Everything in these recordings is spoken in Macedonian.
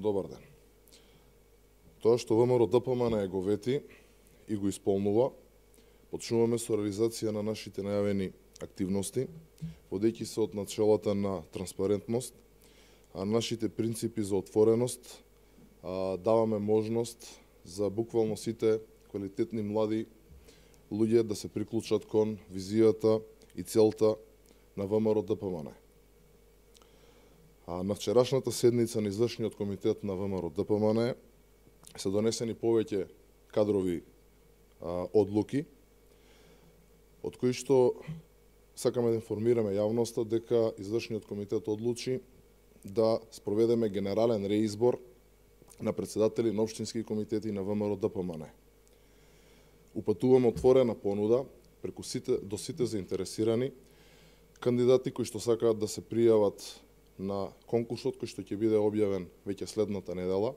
Добар ден. Тоа што ВМРО ДПМН го вети и го исполнува, почнуваме со реализација на нашите најавени активности, водејќи се од начелата на транспарентност, а нашите принципи за отвореност, даваме можност за буквално сите квалитетни млади луѓе да се приклучат кон визијата и целта на ВМРО ДПМН. На вчерашната седница на извршниот комитет на ВМРО ДПМН се донесени повеќе кадрови одлуки, од кои што сакаме да информираме јавноста дека извршниот комитет одлучи да спроведеме генерален реизбор на председатели на општински комитети на ВМРО ДПМН. Упатуваме отворена понуда преку до сите заинтересирани кандидати кои што сакаат да се пријават на конкурсот кој што ќе биде објавен веќе следната недела,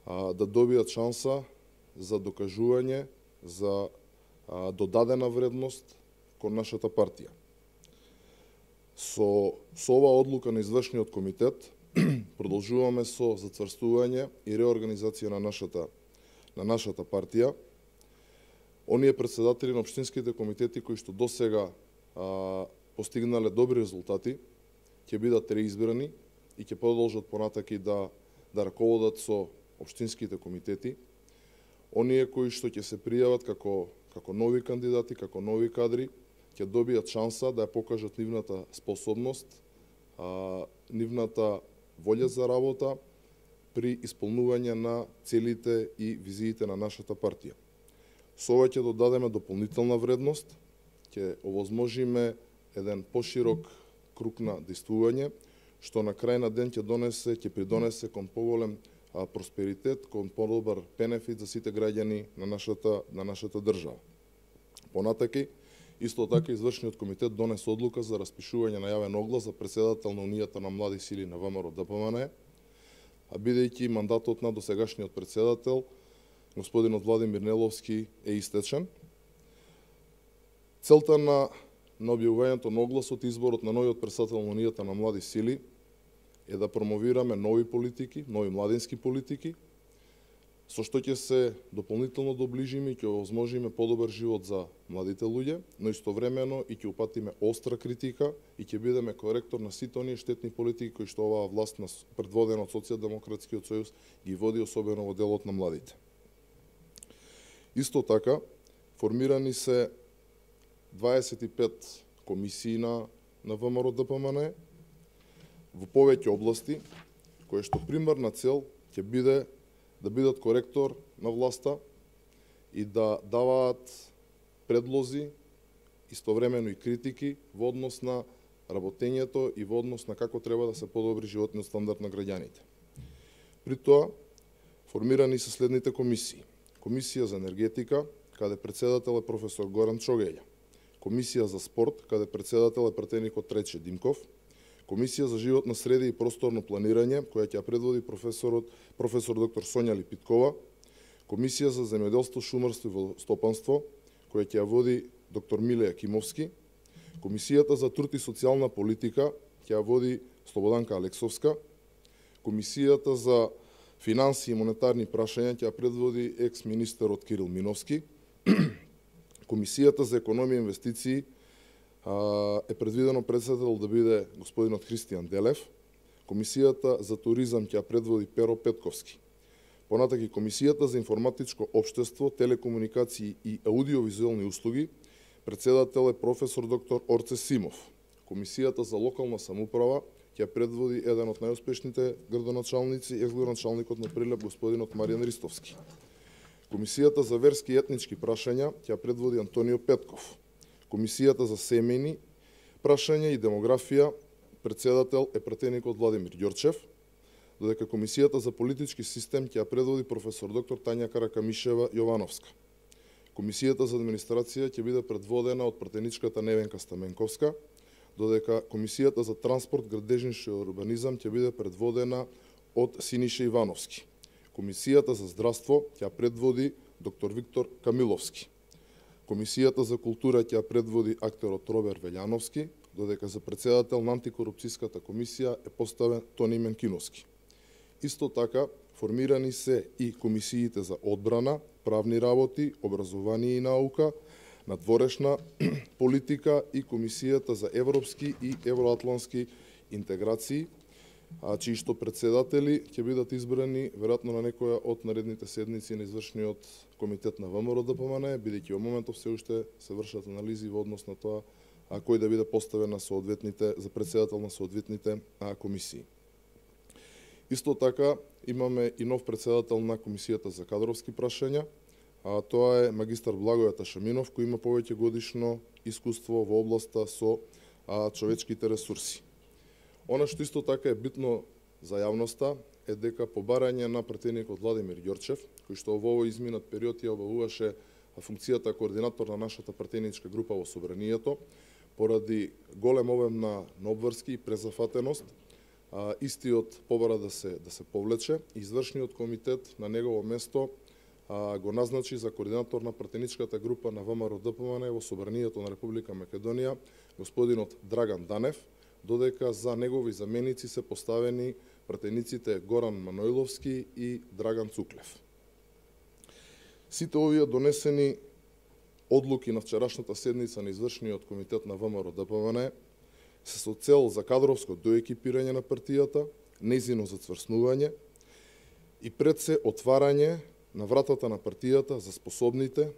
да добијат шанса за докажување за додадена вредност кон нашата партија. Со оваа одлука на извршниот комитет продолжуваме со зацврстување и реорганизација на нашата партија. Оние председатели на општинските комитети кои што досега постигнале добри резултати ќе бидат реизбрани и ќе продолжат понатаки да раководат со општинските комитети. Оние кои што ќе се пријават како нови кандидати, како нови кадри, ќе добијат шанса да ја покажат нивната способност, нивната волја за работа при исполнување на целите и визиите на нашата партија. Со ова ќе додадеме дополнителна вредност, ќе овозможиме еден поширок круг на действување, што на крај на ден ќе придонесе кон поголем просперитет, кон подобар бенефит за сите граѓани на нашата држава. Понатаки, исто така извршниот комитет донесе одлука за распишување на јавен оглас за председател на Унијата на млади сили на ВМРО ДПМН, бидејќи мандатот на досегашниот председател, господинот Владимир Неловски, е истечен. Целта на објавувањето на огласот и изборот на новиот председател на Унијата на млади сили е да промовираме нови политики, нови младински политики, со што ќе се дополнително доближиме и ќе овозможиме подобар живот за младите луѓе, но истовремено и ќе упатиме остра критика и ќе бидеме коректор на сите оние штетни политики кои што оваа власт, предводена од Социјалдемократскиот сојуз, ги води особено во делот на младите. Исто така, формирани се 25 комисии на ВМРО ДПМН во повеќе области, кои што примарна цел ќе биде да бидат коректор на власта и да даваат предлози, истовремено и критики во однос на работењето и во однос на како треба да се подобри животниот стандард на граѓаните. При тоа, формирани се следните комисии. Комисија за енергетика, каде председател е професор Горан Чогеља. Комисија за спорт, каде председател е пратеникот Трејче Димков. Комисија за животна среда и просторно планирање, која ќе предводи професор доктор Сонја Липиткова. Комисија за земјоделство, шумарство и водостопанство, која ќе ја води доктор Миле Јакимовски. Комисијата за труд и социјална политика ќе ја води Слободанка Алексовска. Комисијата за финансии и монетарни прашања ќе ја предводи екс-министерот Кирил Миновски. Комисијата за економија и инвестиции е предвидено председател да биде господинот Христијан Делев. Комисијата за туризам ќе ја предводи Перо Петковски. Понатаки Комисијата за информатичко општество, телекомуникации и аудиовизуелни услуги, председател е професор доктор Орце Симов. Комисијата за локална самоуправа ќе ја предводи еден од најуспешните градоначалници, екс-градоначалникот на Прилеп, господинот Маријан Ристовски. Комисијата за верски и етнички прашања ќе ја предводи Антонио Петков. Комисијата за семејни прашања и демографија, председател е пратеникот Владимир Ѓорчев, додека Комисијата за политички систем ќе ја предводи професор доктор Тања Каракамишева Јовановска. Комисијата за администрација ќе биде предводена од пратеничката Невенка Стаменковска, додека Комисијата за транспорт, градежништво и урбанизам ќе биде предводена од Синиша Ивановски. Комисијата за здравство ќе ја предводи доктор Виктор Камиловски. Комисијата за култура ќе ја предводи актерот Робер Велјановски, додека за председател на антикорупцијската комисија е поставен Тони Менкиновски. Исто така, формирани се и комисиите за одбрана, правни работи, образование и наука, надворешна политика и комисијата за европски и евроатлански интеграции, чии што председатели ќе бидат избрани веројатно на некоја од наредните седници на извршниот комитет на ВМРО ДПМН, бидејќи во моментов се уште се вршат анализи во однос на тоа кој да биде поставен на соодветните за председател на соодветните комисии. Исто така имаме и нов председател на комисијата за кадровски прашања, тоа е магистар Благоје Ташаминов, кој има повеќе годишно искуство во областа со човечките ресурси. Она што исто така е битно за јавноста е дека по барање на пратеникот Владимир Ѓорчев, кој што во овој изминат период ја обавуваше функцијата координатор на нашата пратеничка група во Собранието, поради голем обем на обврски и презафатеност, истиот побара да се повлече и извршниот комитет на негово место го назначи за координатор на пратеничката група на ВМРО ДПМН во Собранието на Република Македонија господинот Драган Данев, додека за негови заменици се поставени пратениците Горан Манойловски и Драган Цуклев. Сите овие донесени одлуки на вчерашната седница на извршниот комитет на ВМРО ДПМН се со цел за кадровско доекипирање на партијата, нејзино зацврснување и пред се отварање на вратата на партијата за способните,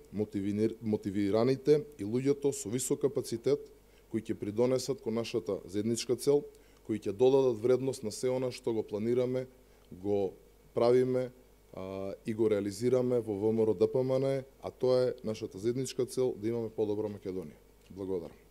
мотивираните и луѓето со висок капацитет кои ќе придонесат кон нашата заедничка цел, кои ќе додадат вредност на се она што го планираме, го правиме и го реализираме во ВМРО ДПМН, а тоа е нашата заедничка цел да имаме подобра Македонија. Благодарам.